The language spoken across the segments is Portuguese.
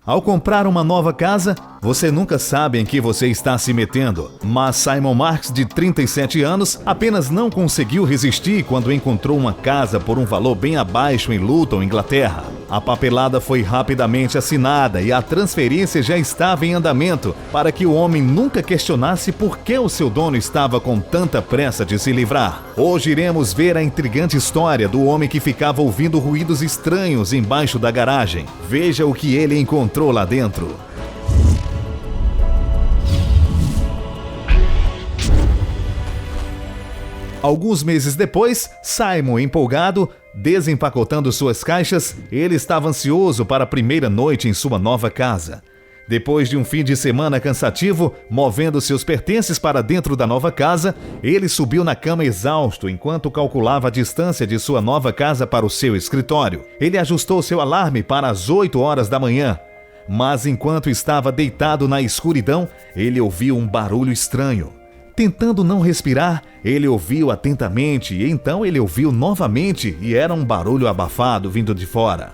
Ao comprar uma nova casa, você nunca sabe em que você está se metendo. Mas Simon Marks, de 37 anos, apenas não conseguiu resistir quando encontrou uma casa por um valor bem abaixo em Luton, Inglaterra. A papelada foi rapidamente assinada e a transferência já estava em andamento para que o homem nunca questionasse por que o seu dono estava com tanta pressa de se livrar. Hoje iremos ver a intrigante história do homem que ficava ouvindo ruídos estranhos embaixo da garagem. Veja o que ele encontrou lá dentro. Alguns meses depois, Simon, empolgado, desempacotando suas caixas, ele estava ansioso para a primeira noite em sua nova casa. Depois de um fim de semana cansativo, movendo seus pertences para dentro da nova casa, ele subiu na cama exausto enquanto calculava a distância de sua nova casa para o seu escritório. Ele ajustou seu alarme para as 8 horas da manhã. Mas enquanto estava deitado na escuridão, ele ouviu um barulho estranho. Tentando não respirar, ele ouviu atentamente e então ele ouviu novamente e era um barulho abafado vindo de fora.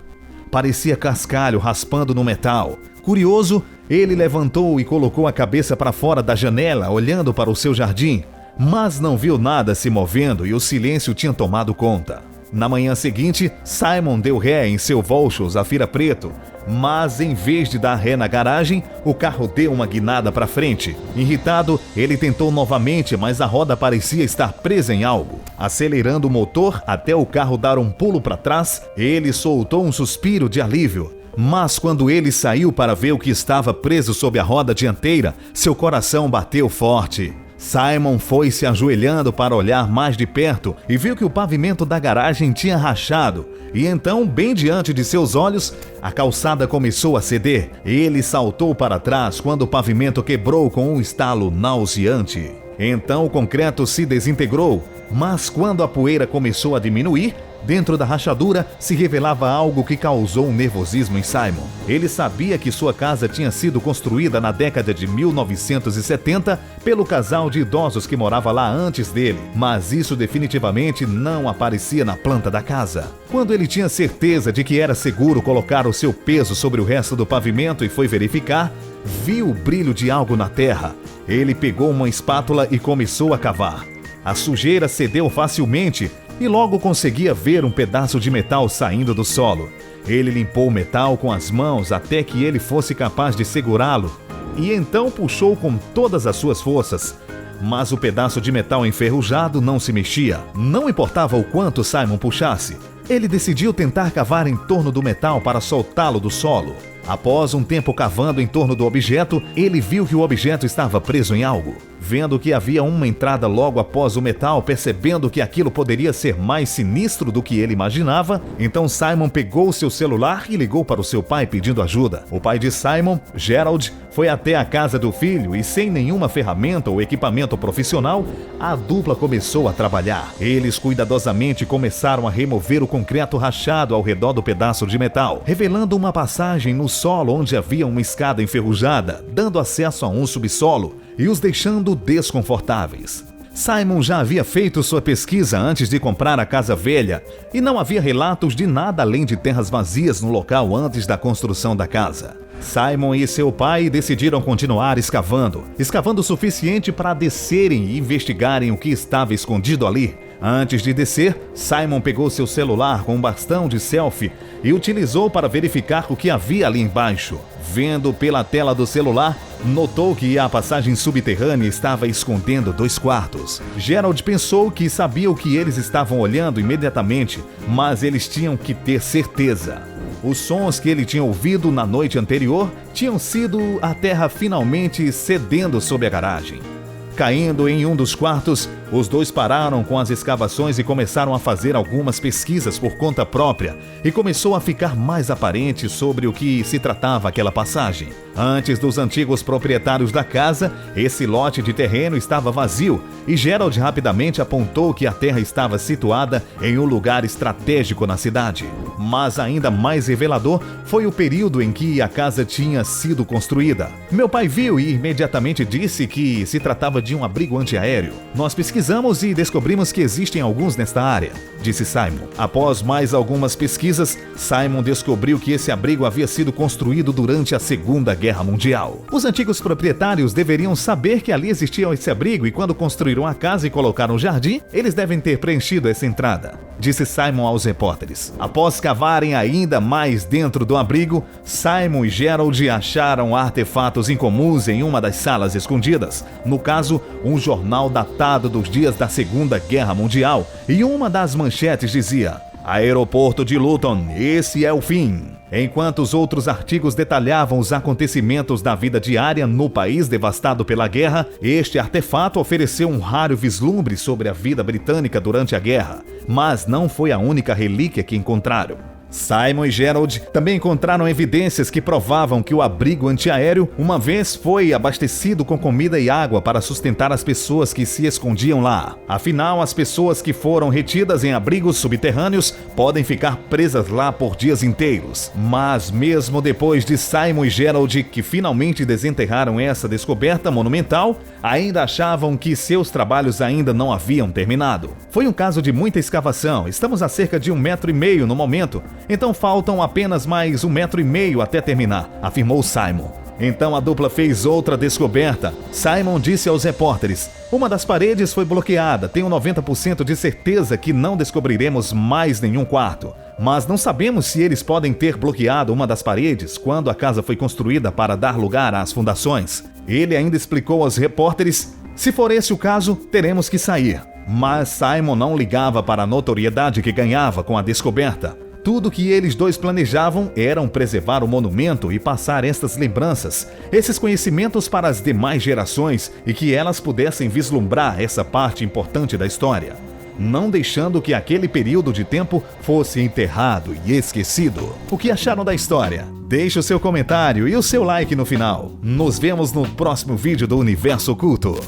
Parecia cascalho raspando no metal. Curioso, ele levantou e colocou a cabeça para fora da janela, olhando para o seu jardim, mas não viu nada se movendo e o silêncio tinha tomado conta. Na manhã seguinte, Simon deu ré em seu Volvo Zafira preto, mas em vez de dar ré na garagem, o carro deu uma guinada para frente. Irritado, ele tentou novamente, mas a roda parecia estar presa em algo. Acelerando o motor até o carro dar um pulo para trás, ele soltou um suspiro de alívio. Mas quando ele saiu para ver o que estava preso sob a roda dianteira, seu coração bateu forte. Simon foi se ajoelhando para olhar mais de perto e viu que o pavimento da garagem tinha rachado. E então, bem diante de seus olhos, a calçada começou a ceder. Ele saltou para trás quando o pavimento quebrou com um estalo nauseante. Então o concreto se desintegrou, mas quando a poeira começou a diminuir, dentro da rachadura se revelava algo que causou um nervosismo em Simon. Ele sabia que sua casa tinha sido construída na década de 1970 pelo casal de idosos que morava lá antes dele, mas isso definitivamente não aparecia na planta da casa. Quando ele tinha certeza de que era seguro colocar o seu peso sobre o resto do pavimento e foi verificar, viu o brilho de algo na terra. Ele pegou uma espátula e começou a cavar. A sujeira cedeu facilmente e logo conseguia ver um pedaço de metal saindo do solo. Ele limpou o metal com as mãos até que ele fosse capaz de segurá-lo e então puxou com todas as suas forças. Mas o pedaço de metal enferrujado não se mexia. Não importava o quanto Simon puxasse. Ele decidiu tentar cavar em torno do metal para soltá-lo do solo. Após um tempo cavando em torno do objeto, ele viu que o objeto estava preso em algo. Vendo que havia uma entrada logo após o metal, percebendo que aquilo poderia ser mais sinistro do que ele imaginava, então Simon pegou seu celular e ligou para o seu pai pedindo ajuda. O pai de Simon, Gerald, foi até a casa do filho e sem nenhuma ferramenta ou equipamento profissional, a dupla começou a trabalhar. Eles cuidadosamente começaram a remover o concreto rachado ao redor do pedaço de metal, revelando uma passagem no solo onde havia uma escada enferrujada, dando acesso a um subsolo e os deixando desconfortáveis. Simon já havia feito sua pesquisa antes de comprar a casa velha e não havia relatos de nada além de terras vazias no local antes da construção da casa. Simon e seu pai decidiram continuar escavando o suficiente para descerem e investigarem o que estava escondido ali. Antes de descer, Simon pegou seu celular com um bastão de selfie e utilizou para verificar o que havia ali embaixo. Vendo pela tela do celular, notou que a passagem subterrânea estava escondendo 2 quartos. Gerald pensou que sabia o que eles estavam olhando imediatamente, mas eles tinham que ter certeza. Os sons que ele tinha ouvido na noite anterior tinham sido a terra finalmente cedendo sob a garagem. Caindo em um dos quartos, os dois pararam com as escavações e começaram a fazer algumas pesquisas por conta própria, e começou a ficar mais aparente sobre o que se tratava aquela passagem. Antes dos antigos proprietários da casa, esse lote de terreno estava vazio, e Gerald rapidamente apontou que a terra estava situada em um lugar estratégico na cidade. Mas ainda mais revelador foi o período em que a casa tinha sido construída. Meu pai viu e imediatamente disse que se tratava de um abrigo antiaéreo. Nós pesquisamos Pesquisamos e descobrimos que existem alguns nesta área, disse Simon. Após mais algumas pesquisas, Simon descobriu que esse abrigo havia sido construído durante a Segunda Guerra Mundial. Os antigos proprietários deveriam saber que ali existia esse abrigo e quando construíram a casa e colocaram o jardim, eles devem ter preenchido essa entrada, disse Simon aos repórteres. Após cavarem ainda mais dentro do abrigo, Simon e Gerald acharam artefatos incomuns em uma das salas escondidas. No caso, um jornal datado dos dias da Segunda Guerra Mundial, e uma das manchetes dizia: Aeroporto de Luton, esse é o fim. Enquanto os outros artigos detalhavam os acontecimentos da vida diária no país devastado pela guerra, este artefato ofereceu um raro vislumbre sobre a vida britânica durante a guerra, mas não foi a única relíquia que encontraram. Simon e Gerald também encontraram evidências que provavam que o abrigo antiaéreo uma vez foi abastecido com comida e água para sustentar as pessoas que se escondiam lá. Afinal, as pessoas que foram retidas em abrigos subterrâneos podem ficar presas lá por dias inteiros. Mas mesmo depois de Simon e Gerald, que finalmente desenterraram essa descoberta monumental, ainda achavam que seus trabalhos ainda não haviam terminado. Foi um caso de muita escavação, estamos a cerca de 1,5 metros no momento, então faltam apenas mais 1,5 metros até terminar, afirmou Simon. Então a dupla fez outra descoberta. Simon disse aos repórteres: uma das paredes foi bloqueada, tenho 90% de certeza que não descobriremos mais nenhum quarto. Mas não sabemos se eles podem ter bloqueado uma das paredes quando a casa foi construída para dar lugar às fundações. Ele ainda explicou aos repórteres: se for esse o caso, teremos que sair. Mas Simon não ligava para a notoriedade que ganhava com a descoberta. Tudo que eles dois planejavam era preservar o monumento e passar estas lembranças, esses conhecimentos para as demais gerações e que elas pudessem vislumbrar essa parte importante da história, não deixando que aquele período de tempo fosse enterrado e esquecido. O que acharam da história? Deixe o seu comentário e o seu like no final. Nos vemos no próximo vídeo do Universo Oculto.